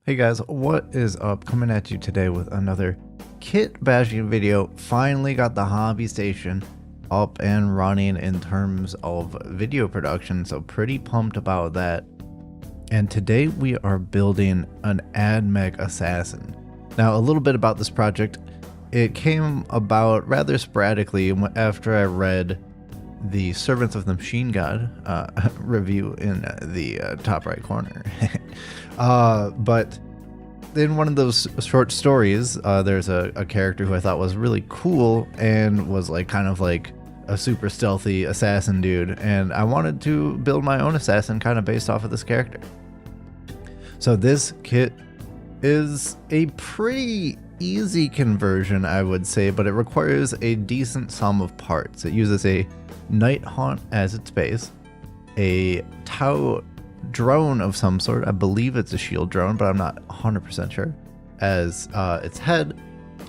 Hey guys, what is up? Coming at you today with another kit bashing video. Finally got the hobby station up and running in terms of video production, so pretty pumped about that. And today we are building an AdMech assassin. Now a little bit about this project. It came about rather sporadically after I read the Servants of the Machine God review in the top right corner. But in one of those short stories, there's a character who I thought was really cool and was like kind of like a super stealthy assassin dude, and I wanted to build my own assassin kind of based off of this character. So this kit is a pretty easy conversion, I would say, but it requires a decent sum of parts. It uses a Nighthaunt as its base, a Tau drone of some sort, I believe it's a shield drone, but I'm not 100% sure, as its head,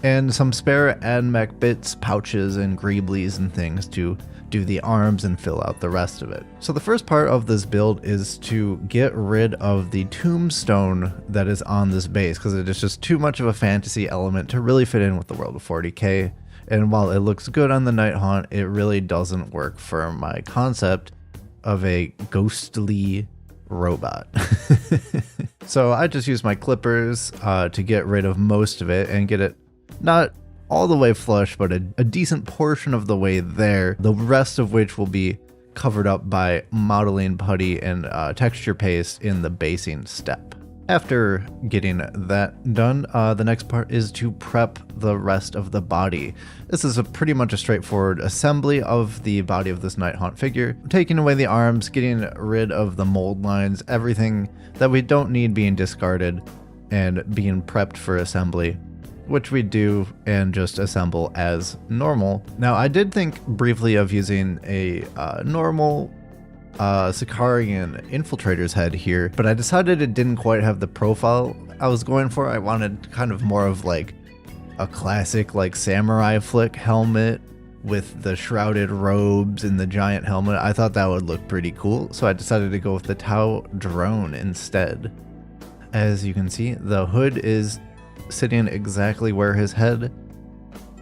and some spare AdMech bits, pouches, and greeblies and things to do the arms and fill out the rest of it. So the first part of this build is to get rid of the tombstone that is on this base, because it is just too much of a fantasy element to really fit in with the world of 40k. And while it looks good on the Nighthaunt, it really doesn't work for my concept of a ghostly robot. So I just use my clippers to get rid of most of it and get it not all the way flush, but a decent portion of the way there, the rest of which will be covered up by modeling putty and texture paste in the basing step. After getting that done, the next part is to prep the rest of the body. This is pretty much a straightforward assembly of the body of this Nighthaunt figure, taking away the arms, getting rid of the mold lines, everything that we don't need being discarded and being prepped for assembly, which we do and just assemble as normal. Now I did think briefly of using a normal sicarian infiltrator's head here, but I decided it didn't quite have the profile I was going for. I wanted kind of more of like a classic like samurai flick helmet with the shrouded robes and the giant helmet. I thought that would look pretty cool, so I decided to go with the Tau drone instead. As you can see, the hood is sitting exactly where his head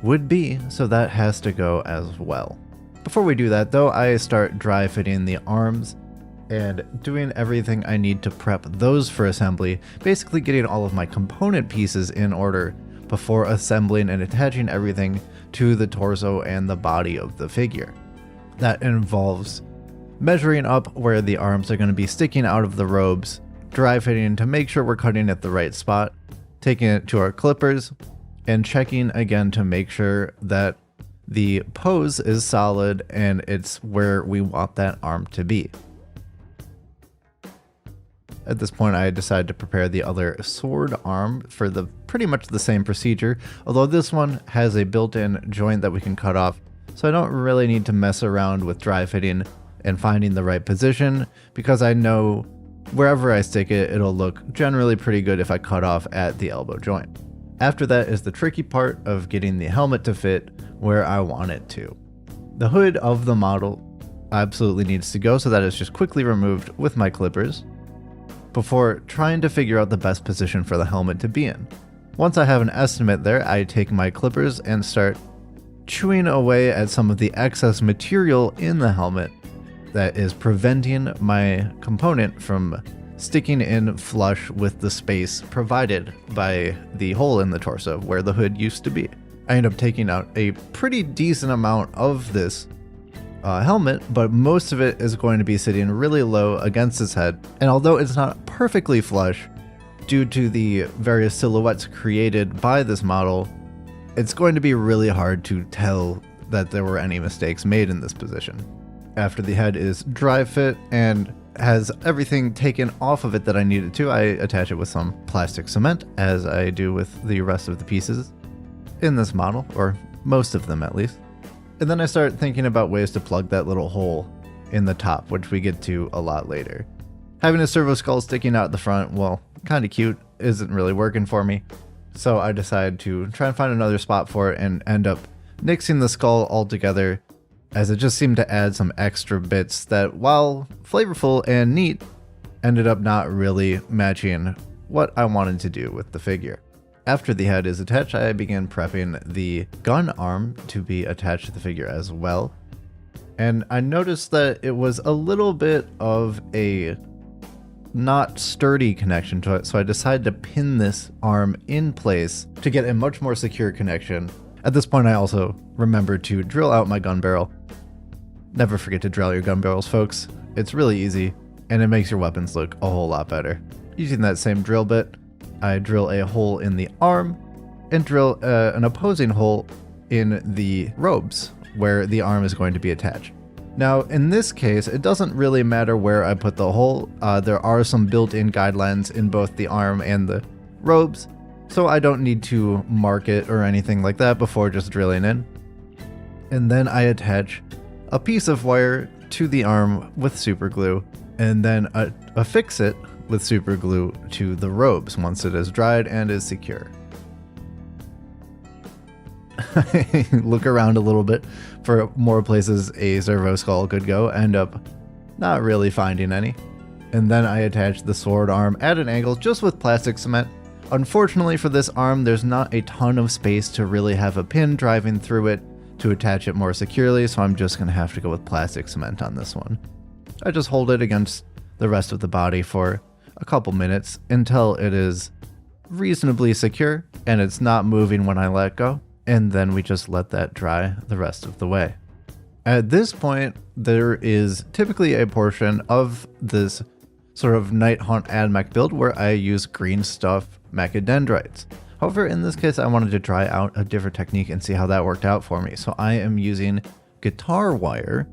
would be, so that has to go as well. Before we do that though, I start dry fitting the arms and doing everything I need to prep those for assembly, basically getting all of my component pieces in order before assembling and attaching everything to the torso and the body of the figure. That involves measuring up where the arms are going to be sticking out of the robes, dry fitting to make sure we're cutting at the right spot, taking it to our clippers, and checking again to make sure that the pose is solid and it's where we want that arm to be. At this point, I decided to prepare the other sword arm for the pretty much the same procedure, although this one has a built-in joint that we can cut off, so I don't really need to mess around with dry fitting and finding the right position, because I know wherever I stick it, it'll look generally pretty good if I cut off at the elbow joint. After that is the tricky part of getting the helmet to fit where I want it to. The hood of the model absolutely needs to go, so that is just quickly removed with my clippers before trying to figure out the best position for the helmet to be in. Once I have an estimate there, I take my clippers and start chewing away at some of the excess material in the helmet that is preventing my component from sticking in flush with the space provided by the hole in the torso where the hood used to be. I end up taking out a pretty decent amount of this helmet, but most of it is going to be sitting really low against his head. And although it's not perfectly flush due to the various silhouettes created by this model, it's going to be really hard to tell that there were any mistakes made in this position. After the head is dry fit and has everything taken off of it that I needed to, I attach it with some plastic cement, as I do with the rest of the pieces in this model, or most of them at least. And then I start thinking about ways to plug that little hole in the top, which we get to a lot later. Having a servo skull sticking out the front, well, kind of cute, isn't really working for me. So I decide to try and find another spot for it and end up nixing the skull altogether, as it just seemed to add some extra bits that, while flavorful and neat, ended up not really matching what I wanted to do with the figure. After the head is attached, I began prepping the gun arm to be attached to the figure as well. And I noticed that it was a little bit of a not sturdy connection to it, so I decided to pin this arm in place to get a much more secure connection. At this point, I also remembered to drill out my gun barrel. Never forget to drill your gun barrels, folks. It's really easy, and it makes your weapons look a whole lot better. Using that same drill bit, I drill a hole in the arm and drill an opposing hole in the robes where the arm is going to be attached. Now, in this case, it doesn't really matter where I put the hole. There are some built-in guidelines in both the arm and the robes, so I don't need to mark it or anything like that before just drilling in. And then I attach a piece of wire to the arm with super glue, and then affix it with super glue to the robes once it is dried and is secure. Look around a little bit for more places a servo skull could go, end up not really finding any. And then I attach the sword arm at an angle just with plastic cement. Unfortunately for this arm, there's not a ton of space to really have a pin driving through it to attach it more securely, so I'm just going to have to go with plastic cement on this one. I just hold it against the rest of the body for a couple minutes until it is reasonably secure and it's not moving when I let go, and then we just let that dry the rest of the way. At this point, there is typically a portion of this sort of Nighthaunt AdMech build where I use green stuff mechadendrites. However, in this case, I wanted to try out a different technique and see how that worked out for me. So I am using guitar wire,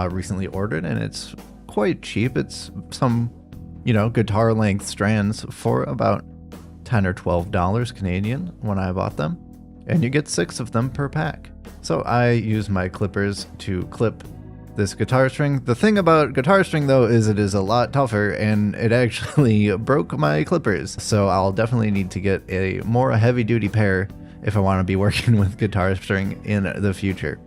recently ordered, and it's quite cheap. It's some, guitar length strands for about $10 or $12 Canadian when I bought them. And you get 6 of them per pack. So I use my clippers to clip this guitar string. The thing about guitar string though is it is a lot tougher, and it actually broke my clippers. So I'll definitely need to get a more heavy duty pair if I want to be working with guitar string in the future.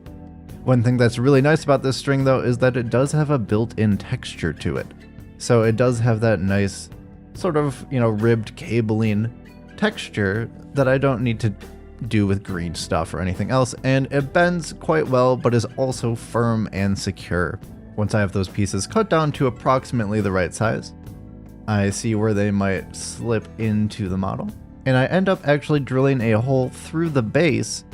One thing that's really nice about this string though is that it does have a built-in texture to it. So it does have that nice sort of, ribbed cabling texture that I don't need to do with green stuff or anything else, and it bends quite well but is also firm and secure. Once I have those pieces cut down to approximately the right size, I see where they might slip into the model, and I end up actually drilling a hole through the base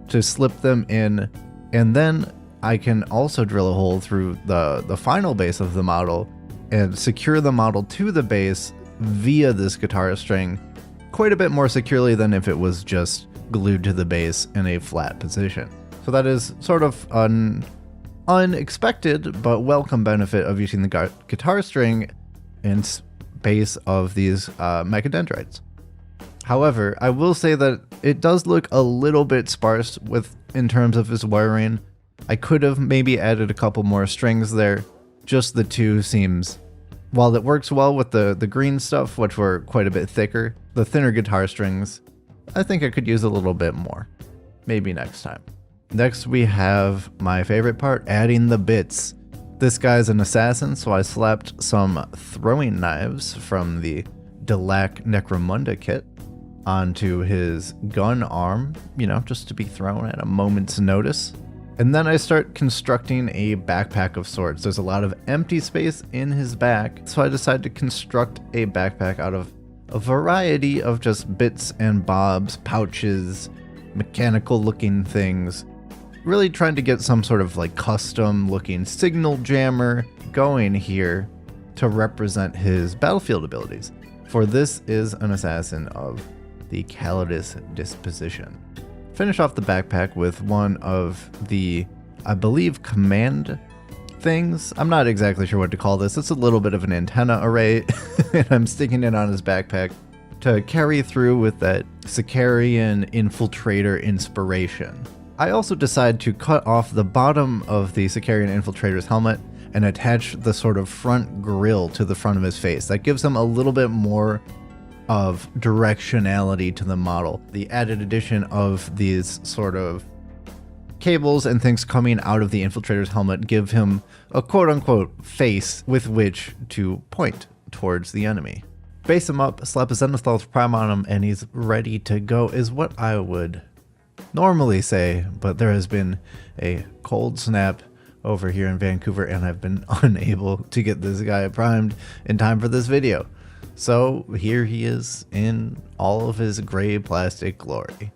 to slip them in, and then I can also drill a hole through the final base of the model and secure the model to the base via this guitar string quite a bit more securely than if it was just glued to the base in a flat position. So that is sort of an unexpected but welcome benefit of using the guitar string in base of these mechadendrites. However, I will say that it does look a little bit sparse in terms of its wiring. I could have maybe added a couple more strings there. Just the 2 seems, while it works well with the green stuff, which were quite a bit thicker, the thinner guitar strings, I think I could use a little bit more. Maybe next time. Next we have my favorite part, adding the bits. This guy's an assassin, so I slapped some throwing knives from the Delac Necromunda kit onto his gun arm, just to be thrown at a moment's notice. And then I start constructing a backpack of sorts. There's a lot of empty space in his back, so I decided to construct a backpack out of a variety of just bits and bobs, pouches, mechanical looking things. Really trying to get some sort of custom looking signal jammer going here to represent his battlefield abilities. For this is an assassin of the Callidus disposition. Finish off the backpack with one of the, I believe, command things. I'm not exactly sure what to call this. It's a little bit of an antenna array, and I'm sticking it on his backpack to carry through with that sicarian infiltrator inspiration. I also decide to cut off the bottom of the sicarian infiltrator's helmet and attach the sort of front grill to the front of his face. That gives him a little bit more of directionality to the model. The added addition of these sort of cables and things coming out of the infiltrator's helmet give him a quote-unquote face with which to point towards the enemy. base him up, slap a Zenithal Prime on him, and he's ready to go, is what I would normally say, but there has been a cold snap over here in Vancouver, and I've been unable to get this guy primed in time for this video. So here he is in all of his gray plastic glory.